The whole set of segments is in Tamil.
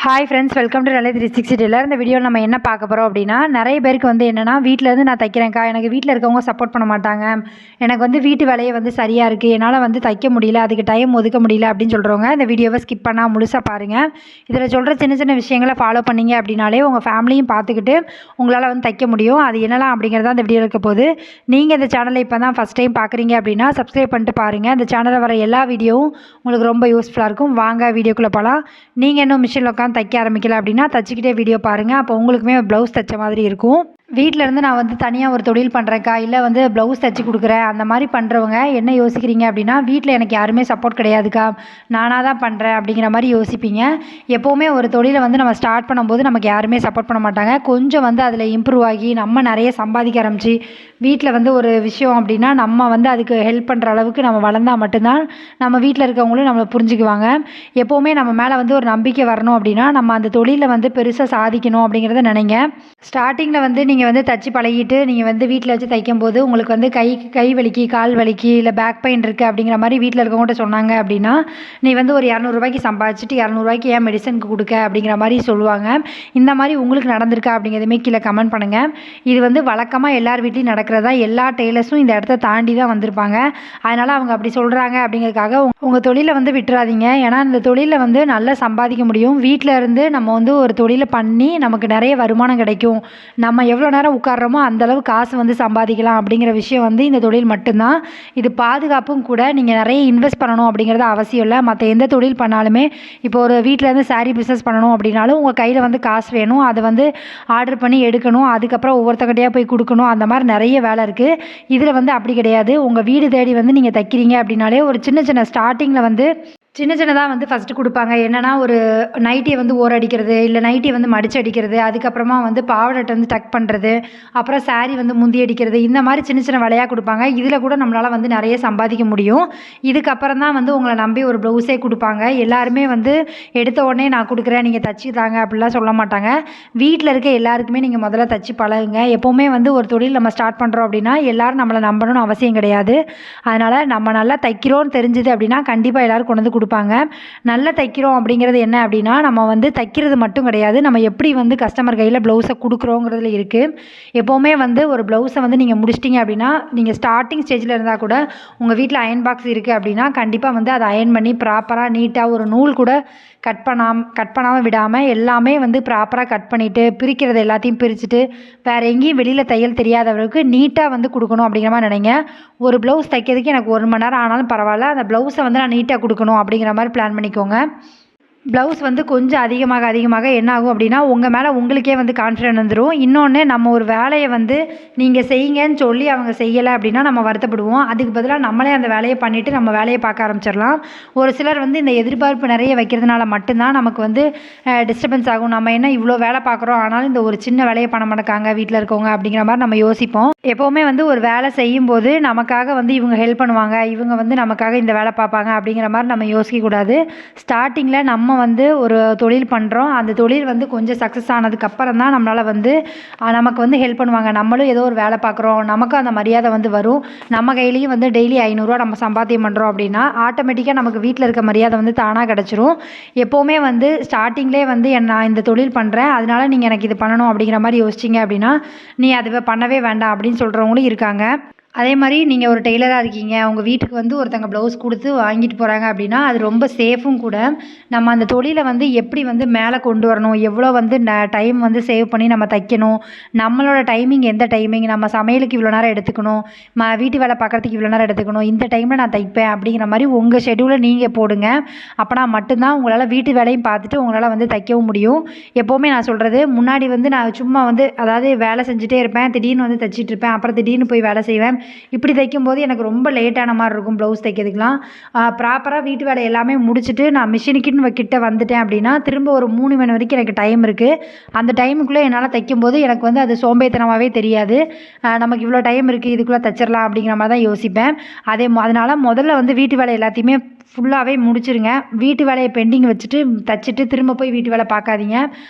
Hi friends, welcome to Lalit 360 tailor. இந்த வீடியோவில் நம்ம என்ன பார்க்க போகிறோம் அப்படின்னா, நிறைய பேருக்கு என்னென்னா வீட்டிலேருந்து நான் தைக்கிறேன்க்கா, எனக்கு வீட்டில் இருக்கவங்க சப்போர்ட் பண்ண மாட்டாங்க, எனக்கு வீட்டு வேலையை சரியாக இருக்குது, என்னால் தைக்க முடியல, அதுக்கு டைம் ஒதுக்க முடியல அப்படின்னு சொல்கிறவங்க இந்த வீடியோவை ஸ்கிப் பண்ணால் முழுசாக பாருங்கள். இதில் சொல்கிற சின்ன சின்ன விஷயங்களை ஃபாலோ பண்ணிங்க அப்படின்னாலே உங்கள் ஃபேமிலியும் பார்த்துக்கிட்டு உங்களால் தைக்க முடியும். அது என்னலாம் அப்படிங்கிறத இந்த வீடியோ இருக்க போது. நீங்கள் இந்த சேனலை இப்போ தான் ஃபஸ்ட் டைம் பார்க்குறீங்க அப்படின்னா சப்ஸ்கிரைப் பண்ணிட்டு பாருங்கள். இந்த சேனலில் வர எல்லா வீடியோவும் உங்களுக்கு ரொம்ப யூஸ்ஃபுல்லாக இருக்கும். வாங்க வீடியோக்குள்ளே போகலாம். நீங்கள் இன்னும் மிஷினில் உட்காந்து தைக்க ஆரம்பிக்கல அப்படின்னா தச்சுக்கிட்டே வீடியோ பாருங்கள். அப்போ உங்களுக்குமே ப்ளவுஸ் தைச்ச மாதிரி இருக்கும். வீட்டிலேருந்து நான் தனியாக ஒரு தொழில் பண்ணுறேன்க்கா, இல்லை ப்ளவுஸ் தைச்சி கொடுக்குறேன், அந்த மாதிரி பண்ணுறவங்க என்ன யோசிக்கிறீங்க அப்படின்னா, வீட்டில் எனக்கு யாருமே சப்போர்ட் கிடையாதுக்கா, நானாக தான் பண்ணுறேன் அப்படிங்கிற மாதிரி யோசிப்பீங்க. எப்போவுமே ஒரு தொழிலை நம்ம ஸ்டார்ட் பண்ணும்போது நமக்கு யாருமே சப்போர்ட் பண்ண மாட்டாங்க. கொஞ்சம் அதில் இம்ப்ரூவ் ஆகி நம்ம நிறைய சம்பாதிக்க ஆரம்பித்து வீட்டில் ஒரு விஷயம் அப்படின்னா நம்ம அதுக்கு ஹெல்ப் பண்ணுற அளவுக்கு நம்ம வளர்ந்தால் மட்டும்தான் நம்ம வீட்டில் இருக்கவங்களும் நம்மளை புரிஞ்சுக்குவாங்க. எப்போவுமே நம்ம மேலே ஒரு நம்பிக்கை வரணும் அப்படின்னா நம்ம அந்த தொழிலில் பெருசாக சாதிக்கணும் அப்படிங்கிறத நினைங்க. ஸ்டார்டிங்கில் நீங்கள் தச்சு பழகிட்டு நீங்கள் வீட்டில் வச்சு தைக்கும்போது உங்களுக்கு கை வலிக்கு, கால் வலிக்கு, இல்லை பேக் பெயின் இருக்குது அப்படிங்கிற மாதிரி வீட்டில் இருக்கவங்கள்ட்ட சொன்னாங்க அப்படின்னா, நீ ஒரு 200 ரூபாய்க்கு சம்பாதிச்சுட்டு 200 ரூபாய்க்கு ஏன் மெடிசனுக்கு கொடுக்க அப்படிங்கிற மாதிரி சொல்லுவாங்க. இந்த மாதிரி உங்களுக்கு நடந்திருக்கா அப்படிங்கிறதுமே கீழே கமெண்ட் பண்ணுங்கள். இது வழக்கமாக எல்லார் வீட்லேயும் நடக்கிறதா, எல்லா டெய்லர்ஸும் இந்த இடத்த தாண்டி தான் வந்திருப்பாங்க. அதனால் அவங்க அப்படி சொல்கிறாங்க அப்படிங்கிறதுக்காக உங்கள் தொழிலை விட்டுறாதீங்க. ஏன்னா இந்த தொழிலில் நல்லா சம்பாதிக்க முடியும். வீட்டில் இருந்து நம்ம ஒரு தொழிலை பண்ணி நமக்கு நிறைய வருமானம் கிடைக்கும். நம்ம எவ்வளோ நேரம் உட்கார்றோமோ அந்தளவு காசு சம்பாதிக்கலாம் அப்படிங்கிற விஷயம் இந்த தொழில் மட்டும்தான். இது பாதுகாப்பும் கூட. நீங்கள் நிறைய இன்வெஸ்ட் பண்ணணும் அப்படிங்கிறது அவசியம் இல்லை. மற்ற எந்த தொழில் பண்ணாலுமே, இப்போ ஒரு வீட்டிலேருந்து சாரீ பிஸ்னஸ் பண்ணணும் அப்படின்னாலும் உங்கள் கையில் காசு வேணும். அதை ஆர்டர் பண்ணி எடுக்கணும், அதுக்கப்புறம் ஒவ்வொருத்தக்கிட்டையாக போய் கொடுக்கணும், அந்த மாதிரி நிறைய வேலை இருக்குது. இதில் அப்படி கிடையாது. உங்கள் வீடு தேடி நீங்கள் தைக்கிறீங்க அப்படின்னாலே ஒரு சின்ன சின்ன ஸ்டார்டிங்கில் சின்ன சின்னதாக ஃபஸ்ட்டு கொடுப்பாங்க. என்னென்னா ஒரு நைட்டியை ஓர அடிக்கிறது, இல்லை நைட்டியை மடித்து அடிக்கிறது, அதுக்கப்புறமா பாவாடை டக் பண்ணுறது, அப்புறம் சாரீ முந்தி அடிக்கிறது, இந்த மாதிரி சின்ன சின்ன வேலையாக கொடுப்பாங்க. இதில் கூட நம்மளால் நிறைய சம்பாதிக்க முடியும். இதுக்கப்புறம் தான் உங்களை நம்பி ஒரு ப்ளவுஸே கொடுப்பாங்க. எல்லாருமே எடுத்த உடனே நான் கொடுக்குறேன், நீங்கள் தச்சு தாங்க அப்படிலாம் சொல்ல மாட்டாங்க. வீட்டில் இருக்க எல்லாருக்குமே நீங்கள் முதல்ல தச்சு பழகுங்க. எப்போவுமே ஒரு தொழில் நம்ம ஸ்டார்ட் பண்ணுறோம் அப்படின்னா எல்லோரும் நம்மளை நம்பணும்னு அவசியம் கிடையாது. அதனால் நம்ம நல்லா தைக்கிறோன்னு தெரிஞ்சுது அப்படின்னா கண்டிப்பாக எல்லோரும் கொண்டு கொடுப்பாங்க. நல்லா தைக்கிறோம் அப்படிங்கிறது என்ன அப்படின்னா, நம்ம தைக்கிறது மட்டும் கிடையாது, நம்ம எப்படி கஸ்டமர் கையில் ப்ளவுஸை கொடுக்குறோங்கிறதுல இருக்குது. எப்போவுமே ஒரு ப்ளவுஸை நீங்கள் முடிச்சிட்டிங்க அப்படின்னா, நீங்கள் ஸ்டார்டிங் ஸ்டேஜில் இருந்தால் கூட உங்கள் வீட்டில் அயன் பாக்ஸ் இருக்குது அப்படின்னா கண்டிப்பாக அதை அயன் பண்ணி ப்ராப்பராக நீட்டாக ஒரு நூல் கூட கட் பண்ணாமல் விடாமல் எல்லாமே ப்ராப்பராக கட் பண்ணிவிட்டு பிரிக்கிறது எல்லாத்தையும் பிரிச்சுட்டு வேறு எங்கேயும் வெளியில் தையல் தெரியாதவர்களுக்கு நீட்டாக கொடுக்கணும் அப்படிங்கிற மாதிரி நினைங்க. ஒரு ப்ளவுஸ் தைக்கிறதுக்கு எனக்கு 1 மணி நேரம் ஆனாலும் பரவாயில்ல, அந்த ப்ளவுஸை நான் நீட்டாக கொடுக்கணும் அப்படிங்கிற மாதிரி பிளான் பண்ணிக்கோங்க. ப்ளவுஸ் கொஞ்சம் அதிகமாக என்ன ஆகும் அப்படின்னா, உங்கள் மேலே உங்களுக்கே கான்ஃபிடென்ட் வந்துடும். இன்னொன்று, நம்ம ஒரு வேலையை நீங்கள் செய்யுங்கன்னு சொல்லி அவங்க செய்யலை அப்படின்னா நம்ம வருத்தப்படுவோம். அதுக்கு பதிலாக நம்மளே அந்த வேலையை பண்ணிவிட்டு நம்ம வேலையை பார்க்க ஆரம்பிச்சிடலாம். ஒரு சிலர் இந்த எதிர்பார்ப்பு நிறைய வைக்கிறதுனால மட்டும்தான் நமக்கு டிஸ்டர்பன்ஸ் ஆகும். நம்ம என்ன இவ்வளோ வேலை பார்க்குறோம், ஆனாலும் இந்த ஒரு சின்ன வேலையை பண்ண மாட்டாங்க வீட்டில் இருக்கவங்க அப்படிங்கிற மாதிரி நம்ம யோசிப்போம். எப்போவுமே ஒரு வேலை செய்யும்போது நமக்காக இவங்க ஹெல்ப் பண்ணுவாங்க, இவங்க நமக்காக இந்த வேலை பார்ப்பாங்க அப்படிங்கிற மாதிரி நம்ம யோசிக்கக்கூடாது. ஸ்டார்டிங்கில் நம்ம ஒரு தொழில் பண்ணுறோம், அந்த தொழில் கொஞ்சம் சக்ஸஸ் ஆனதுக்கப்புறம் தான் நம்மளால் நமக்கு ஹெல்ப் பண்ணுவாங்க. நம்மளும் ஏதோ ஒரு வேலை பார்க்குறோம், நமக்கும் அந்த மரியாதை வரும். நம்ம கையிலையும் டெய்லி 500 ரூபா நம்ம சம்பாத்தியம் பண்ணுறோம் அப்படின்னா ஆட்டோமேட்டிக்காக நமக்கு வீட்டில் இருக்க மரியாதை தானாக கிடச்சிரும். எப்போவுமே ஸ்டார்டிங்லேயே நான் இந்த தொழில் பண்ணுறேன், அதனால நீங்கள் எனக்கு இது பண்ணணும் அப்படிங்கிற மாதிரி யோசிச்சிங்க அப்படின்னா நீ அதை பண்ணவே வேண்டாம் அப்படின்னு சொல்கிறவங்களும் இருக்காங்க. அதே மாதிரி நீங்கள் ஒரு டெய்லராக இருக்கீங்க, உங்கள் வீட்டுக்கு ஒருத்தங்க ப்ளவுஸ் கொடுத்து வாங்கிட்டு போகிறாங்க அப்படின்னா அது ரொம்ப சேஃபும் கூட. நம்ம அந்த தொழிலை எப்படி மேலே கொண்டு வரணும், எவ்வளோ டைம் சேவ் பண்ணி நம்ம தைக்கணும், நம்மளோட டைமிங் எந்த டைமிங், நம்ம சமையலுக்கு இவ்வளோ நேரம் எடுத்துக்கணும், வீட்டு வேலை பார்க்குறதுக்கு இவ்வளோ நேரம் எடுத்துக்கணும், இந்த டைமில் நான் தைப்பேன் அப்படிங்கிற மாதிரி உங்கள் ஷெடியூலை நீங்கள் போடுங்க. அப்போனா மட்டும்தான் உங்களால் வீட்டு வேலையும் பார்த்துட்டு உங்களால் தைக்கவும் முடியும். எப்போவுமே நான் சொல்கிறது, முன்னாடி நான் சும்மா அதாவது வேலை செஞ்சுட்டே இருப்பேன், திடீர்னு தைச்சிட்டு இருப்பேன், அப்புறம் திடீர்னு போய் வேலை செய்வேன். இப்படி தைக்கும்போது எனக்கு ரொம்ப லேட்டான மாதிரி இருக்கும் ப்ளவுஸ் தைக்கிறதுக்கெலாம். ப்ராப்பராக வீட்டு வேலை எல்லாமே முடிச்சுட்டு நான் மிஷினுக்குன்னு கிட்ட வந்துட்டேன் அப்படின்னா திரும்ப ஒரு 3 மணி வரைக்கும் எனக்கு டைம் இருக்குது. அந்த டைமுக்குள்ளே என்னால் தைக்கும்போது எனக்கு அது சோம்பேறித்தனமாகவே தெரியாது. நமக்கு இவ்வளோ டைம் இருக்குது, இதுக்குள்ளே தைச்சிடலாம் அப்படிங்கிற மாதிரி தான் யோசிப்பேன். அதனால் முதல்ல வீட்டு வேலை எல்லாத்தையுமே ஃபுல்லாகவே முடிச்சிருங்க. வீட்டு வேலையை பெண்டிங் வச்சுட்டு தைச்சிட்டு திரும்ப போய் வீட்டு வேலை பார்க்காதீங்க.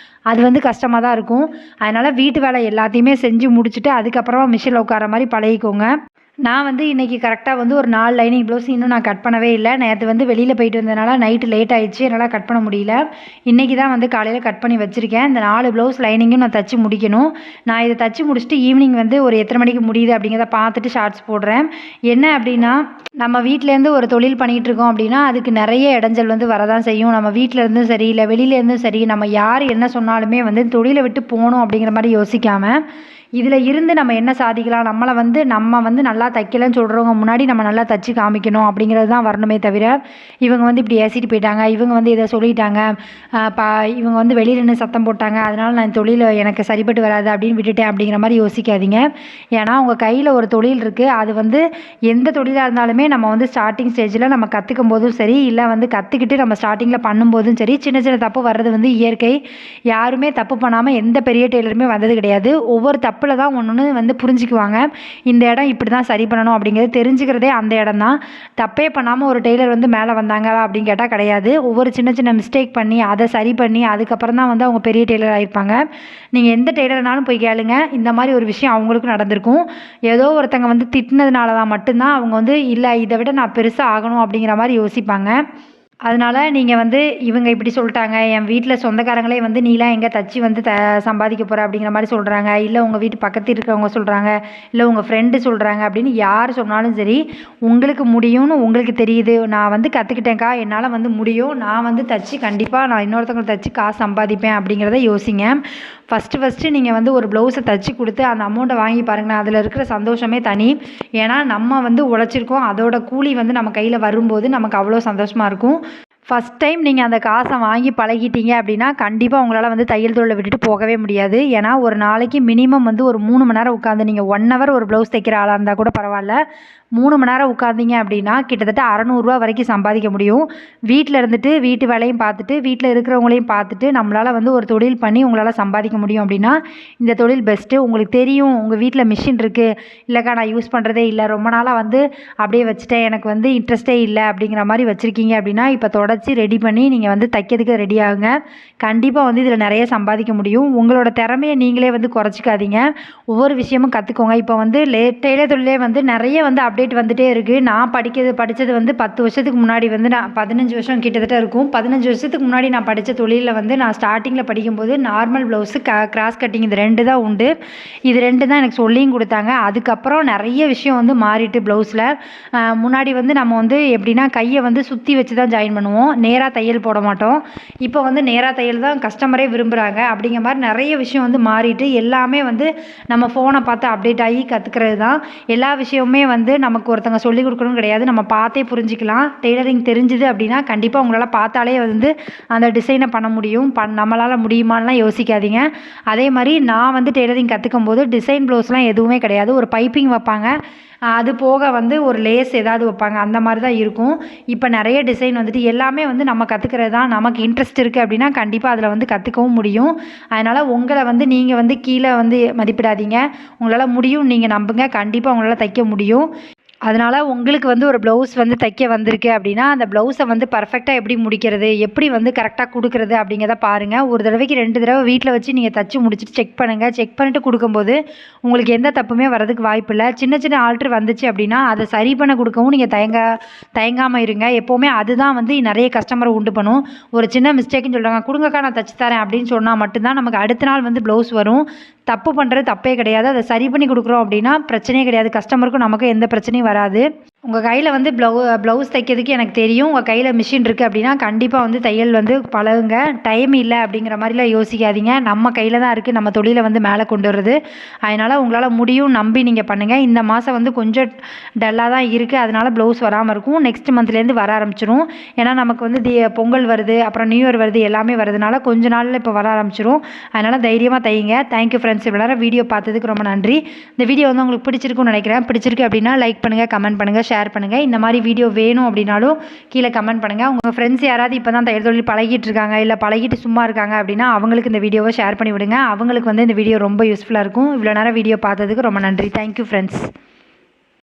அது கஷ்டமாக தான் இருக்கும். அதனால் வீட்டு வேலை எல்லாத்தையுமே செஞ்சு முடிச்சுட்டு அதுக்கப்புறமா மிஷினில் உட்கார மாதிரி பழகிக்கோங்க. நான் வந்து இன்றைக்கி கரெக்டாக வந்து ஒரு 4 லைனிங் ப்ளவுஸ் இன்னும் நான் கட் பண்ணவே இல்லை. நேற்று வந்து வெளியில் போயிட்டு வந்ததுனால நைட்டு லேட் ஆயிடுச்சு. என்னால் கட் பண்ண முடியல. இன்றைக்கி தான் வந்து காலையில் கட் பண்ணி வச்சுருக்கேன். இந்த 4 ப்ளவுஸ் லைனிங்கும் நான் தச்சு முடிக்கணும். நான் இதை தச்சு முடிச்சுட்டு ஈவினிங் வந்து ஒரு எத்தனை மணிக்கு முடியுது அப்படிங்கிறத பார்த்துட்டு ஷார்ட்ஸ் போடுறேன். என்ன அப்படின்னா, நம்ம வீட்டிலேருந்து ஒரு தொழில் பண்ணிகிட்டு இருக்கோம் அப்படின்னா அதுக்கு நிறைய இடைஞ்சல் வந்து வரதான் செய்யும். நம்ம வீட்டில் இருந்தும் சரி, இல்லை வெளியிலேருந்தும் சரி, நம்ம யார் என்ன சொன்னாலுமே வந்து தொழிலை விட்டு போகணும் அப்படிங்கிற மாதிரி யோசிக்காமல், இதில் இருந்து நம்ம என்ன சாதிக்கலாம், நம்ம வந்து நல்லா தைக்கலன்னு சொல்கிறவங்க முன்னாடி நம்ம நல்லா தச்சு காமிக்கணும் அப்படிங்கிறது தான் வரணுமே தவிர, இவங்க வந்து இப்படி ஏசிட்டு போயிட்டாங்க, இவங்க வந்து இதை சொல்லிட்டாங்க, இவங்க வந்து வெளியில் நின்று சத்தம் போட்டாங்க, அதனால் நான் தொழில் எனக்கு சரிப்பட்டு வராது அப்படின்னு விட்டுட்டேன் அப்படிங்கிற மாதிரி யோசிக்காதீங்க. ஏன்னா உங்கள் கையில் ஒரு தொழில் இருக்குது. அது வந்து எந்த தொழிலாக இருந்தாலுமே நம்ம வந்து ஸ்டார்டிங் ஸ்டேஜில் நம்ம கற்றுக்கும் போதும் சரி, இல்லை வந்து கற்றுக்கிட்டு நம்ம ஸ்டார்டிங்கில் பண்ணும்போதும் சரி, சின்ன சின்ன தப்பு வர்றது வந்து இயற்கை. யாருமே தப்பு பண்ணாமல் எந்த பெரிய டெய்லருமே வந்தது கிடையாது. ஒவ்வொரு தப்பில் தான் ஒன்று வந்து புரிஞ்சுக்குவாங்க. இந்த இடம் இப்படி தான் சரி பண்ணணும் அப்படிங்கிறது தெரிஞ்சுக்கிறதே அந்த இடம் தான். தப்பே பண்ணாமல் ஒரு டெய்லர் வந்து மேலே வந்தாங்களா அப்படின்னு கேட்டால் கிடையாது. ஒவ்வொரு சின்ன சின்ன மிஸ்டேக் பண்ணி அதை சரி பண்ணி அதுக்கப்புறம் தான் வந்து அவங்க பெரிய டெய்லர் ஆகிருப்பாங்க. நீங்கள் எந்த டெய்லர்னாலும் போய் கேளுங்க, இந்த மாதிரி ஒரு விஷயம் அவங்களுக்கும் நடந்திருக்கும். ஏதோ ஒருத்தங்க வந்து திட்டினதுனால தான் மட்டும்தான் அவங்க வந்து இல்லை இதை விட நான் பெருசாக ஆகணும் அப்படிங்கிற மாதிரி யோசிப்பாங்க. அதனால் நீங்கள் வந்து இவங்க இப்படி சொல்லிட்டாங்க, என் வீட்டில் சொந்தக்காரங்களே வந்து நீலாம் எங்கே தச்சு வந்து சம்பாதிக்க போகிற அப்படிங்கிற மாதிரி சொல்கிறாங்க, இல்லை உங்கள் வீட்டு பக்கத்தில் இருக்கிறவங்க சொல்கிறாங்க, இல்லை உங்கள் ஃப்ரெண்டு சொல்கிறாங்க அப்படின்னு யார் சொன்னாலும் சரி, உங்களுக்கு முடியும்னு உங்களுக்கு தெரியுது. நான் வந்து கற்றுக்கிட்டேன்க்கா, என்னால் வந்து முடியும், நான் வந்து தச்சு கண்டிப்பாக நான் இன்னொருத்தவங்களை தச்சு காசு சம்பாதிப்பேன் அப்படிங்கிறத யோசிங்க. ஃபஸ்ட்டு நீங்கள் வந்து ஒரு ப்ளவுஸை தச்சு கொடுத்து அந்த அமௌண்ட்டை வாங்கி பாருங்களேன், அதில் இருக்கிற சந்தோஷமே தனி. ஏன்னா நம்ம வந்து உழைச்சிருக்கோம், அதோட கூலி வந்து நம்ம கையில் வரும்போது நமக்கு அவ்வளோ சந்தோஷமாக இருக்கும். ஃபஸ்ட் டைம் நீங்கள் அந்த காசை வாங்கி பழகிட்டீங்க அப்படின்னா கண்டிப்பாக உங்களால் வந்து தையல் தொழிலை விட்டுட்டு போகவே முடியாது. ஏன்னா ஒரு நாளைக்கு மினிமம் வந்து ஒரு 3 மணி நேரம் உட்காந்து நீங்கள் 1 ஹவர் ஒரு ப்ளவுஸ் தைக்கிற ஆளாக இருந்தால் கூட பரவாயில்ல, 3 மணி நேரம் உட்காந்திங்க அப்படின்னா கிட்டத்தட்ட 600 வரைக்கும் சம்பாதிக்க முடியும். வீட்டில் இருந்துட்டு வீட்டு வேலையும் பார்த்துட்டு வீட்டில் இருக்கிறவங்களையும் பார்த்துட்டு நம்மளால் வந்து ஒரு தொழில் பண்ணி உங்களால் சம்பாதிக்க முடியும் அப்படின்னா இந்த தொழில் பெஸ்ட்டு. உங்களுக்கு தெரியும் உங்கள் வீட்டில் மிஷின் இருக்குது, இல்லைக்கா நான் யூஸ் பண்ணுறதே இல்லை, ரொம்ப நாளாக வந்து அப்படியே வச்சுட்டேன், எனக்கு வந்து இன்ட்ரெஸ்ட்டே இல்லை அப்படிங்கிற மாதிரி வச்சுருக்கீங்க அப்படின்னா இப்போ தொடச்சி ரெடி பண்ணி நீங்கள் வந்து தைக்கிறதுக்கு ரெடி ஆகுங்க. கண்டிப்பாக வந்து இதில் நிறைய சம்பாதிக்க முடியும். உங்களோட திறமையை நீங்களே வந்து குறைச்சிக்காதீங்க, ஒவ்வொரு விஷயமும் கற்றுக்கோங்க. இப்போ வந்து டெய்லர் தொழிலே வந்து நிறைய வந்து அப்டேட் வந்துகிட்டே இருக்குது. நான் படித்தது வந்து 10 வருஷத்துக்கு முன்னாடி வந்து நான் 15 வருஷம் கிட்டத்தட்ட இருக்கும். 15 வருஷத்துக்கு முன்னாடி நான் படித்த தொழிலில் வந்து நான் ஸ்டார்டிங்கில் படிக்கும்போது நார்மல் ப்ளவுஸு கிராஸ் கட்டிங் இது 2 தான் உண்டு. இது 2 தான் எனக்கு சொல்லியும் கொடுத்தாங்க. அதுக்கப்புறம் நிறைய விஷயம் வந்து மாறிட்டு ப்ளவுஸில். முன்னாடி வந்து நம்ம வந்து எப்படின்னா கையை வந்து சுற்றி வச்சு தான் ஜாயின் பண்ணுவோம், நேராக தையல் போட மாட்டோம். இப்போ வந்து நேராக தையல் தான் கஸ்டமரே விரும்புகிறாங்க. அப்படிங்கிற மாதிரி நிறைய விஷயம் வந்து மாறிட்டு எல்லாமே வந்து நம்ம ஃபோனை பார்த்து அப்டேட் ஆகி கற்றுக்கிறது தான். எல்லா விஷயமுமே வந்து நமக்கு ஒருத்தங்க சொல்லிக் கொடுக்கணும் கிடையாது, நம்ம பார்த்தே புரிஞ்சிக்கலாம். டெய்லரிங் தெரிஞ்சுது அப்படின்னா கண்டிப்பாக உங்களால் பார்த்தாலே வந்து அந்த டிசைனை பண்ண முடியும். நம்மளால் முடியுமான்லாம் யோசிக்காதீங்க. அதே மாதிரி நான் வந்து டெய்லரிங் கற்றுக்கும் போது டிசைன் ப்ளவுஸ்லாம் எதுவுமே கிடையாது. ஒரு பைப்பிங் வைப்பாங்க, அது போக வந்து ஒரு லேஸ் ஏதாவது வைப்பாங்க, அந்த மாதிரி தான் இருக்கும். இப்போ நிறைய டிசைன் வந்துட்டு எல்லாமே வந்து நம்ம கற்றுக்கிறது தான். நமக்கு இன்ட்ரெஸ்ட் இருக்குது அப்படின்னா கண்டிப்பாக அதில் வந்து கற்றுக்கவும் முடியும். அதனால் உங்களை வந்து நீங்கள் வந்து கீழே வந்து மதிப்பிடாதீங்க, உங்களால் முடியும், நீங்கள் நம்புங்க, கண்டிப்பாக உங்களால் தைக்க முடியும். அதனால் உங்களுக்கு வந்து ஒரு ப்ளவுஸ் வந்து தைக்க வந்திருக்கு அப்படின்னா அந்த ப்ளவுஸை வந்து பர்ஃபெக்டாக எப்படி முடிக்கிறது, எப்படி வந்து கரெக்டாக கொடுக்குறது அப்படிங்கிறத பாருங்கள். ஒரு தடவைக்கு 2 தடவை வீட்டில் வச்சு நீங்கள் தச்சு முடிச்சுட்டு செக் பண்ணுங்கள். செக் பண்ணிவிட்டு கொடுக்கும்போது உங்களுக்கு எந்த தப்புமே வரதுக்கு வாய்ப்பு இல்லை. சின்ன சின்ன ஆல்ட்ரு வந்துச்சு அப்படின்னா அதை சரி பண்ண கொடுக்கவும் நீங்கள் தயங்காமல் இருங்க. எப்போவுமே அதுதான் வந்து நிறைய கஸ்டமரை உண்டு பண்ணும். ஒரு சின்ன மிஸ்டேக்குன்னு சொல்கிறாங்க, கொடுங்கக்கா நான் தச்சு தரேன் அப்படின்னு சொன்னால் மட்டும்தான் நமக்கு அடுத்த நாள் வந்து ப்ளவுஸ் வரும். தப்பு பண்ணுறது தப்பே கிடையாது, அதை சரி பண்ணி கொடுக்குறோம் அப்படின்னா பிரச்சனையே கிடையாது, கஸ்டமருக்கும் நமக்கும் எந்த பிரச்சனையும் வராது. உங்கள் கையில் வந்து ப்ளவுஸ் தைக்கிறதுக்கு எனக்கு தெரியும், உங்கள் கையில் மிஷின் இருக்குது அப்படின்னா கண்டிப்பாக வந்து தையல் வந்து பழகுங்க. டைம் இல்லை அப்படிங்கிற மாதிரிலாம் யோசிக்காதீங்க, நம்ம கையில் தான் இருக்குது நம்ம தொழிலை வந்து மேலே கொண்டு வர்றது. அதனால் உங்களால் முடியும், நம்பி நீங்கள் பண்ணுங்கள். இந்த மாதம் வந்து கொஞ்சம் டல்லாக தான் இருக்குது, அதனால் ப்ளவுஸ் வராமல் இருக்கும். நெக்ஸ்ட் மந்த்லேருந்து வர ஆரம்பிச்சிரும். ஏன்னா நமக்கு வந்து பொங்கல் வருது, அப்புறம் நியூ இயர் வருது, எல்லாமே வருதுனால கொஞ்ச நாளில் இப்போ வர ஆரம்பிச்சிரும். அதனால் தைரியமாக தைங்க. தேங்க்யூ ஃப்ரெண்ட்ஸ், இவ்வளோ நேரம் வீடியோ பார்த்ததுக்கு ரொம்ப நன்றி. இந்த வீடியோ வந்து உங்களுக்கு பிடிச்சிருக்குன்னு நினைக்கிறேன். பிடிச்சிருக்கு அப்படின்னா லைக் பண்ணுங்கள், கமெண்ட் பண்ணுங்கள், ஷேர் பண்ணுங்கள். இந்த மாதிரி வீடியோ வேணும் அப்படின்னாலும் கீழே கமெண்ட் பண்ணுங்கள். உங்கள் ஃப்ரெண்ட்ஸ் யாராவது இப்போ தான் தையல் தொழில் பழகிட்டு இருக்காங்க, இல்லை பழகிட்டு சும்மா இருக்காங்க அப்படின்னா அவங்களுக்கு இந்த வீடியோவை ஷேர் பண்ணி விடுங்க. அவங்களுக்கு வந்து இந்த வீடியோ ரொம்ப யூஸ்ஃபுல்லாக இருக்கும். இவ்வளோ நேரம் வீடியோ பார்த்ததுக்கு ரொம்ப நன்றி. Thank you friends.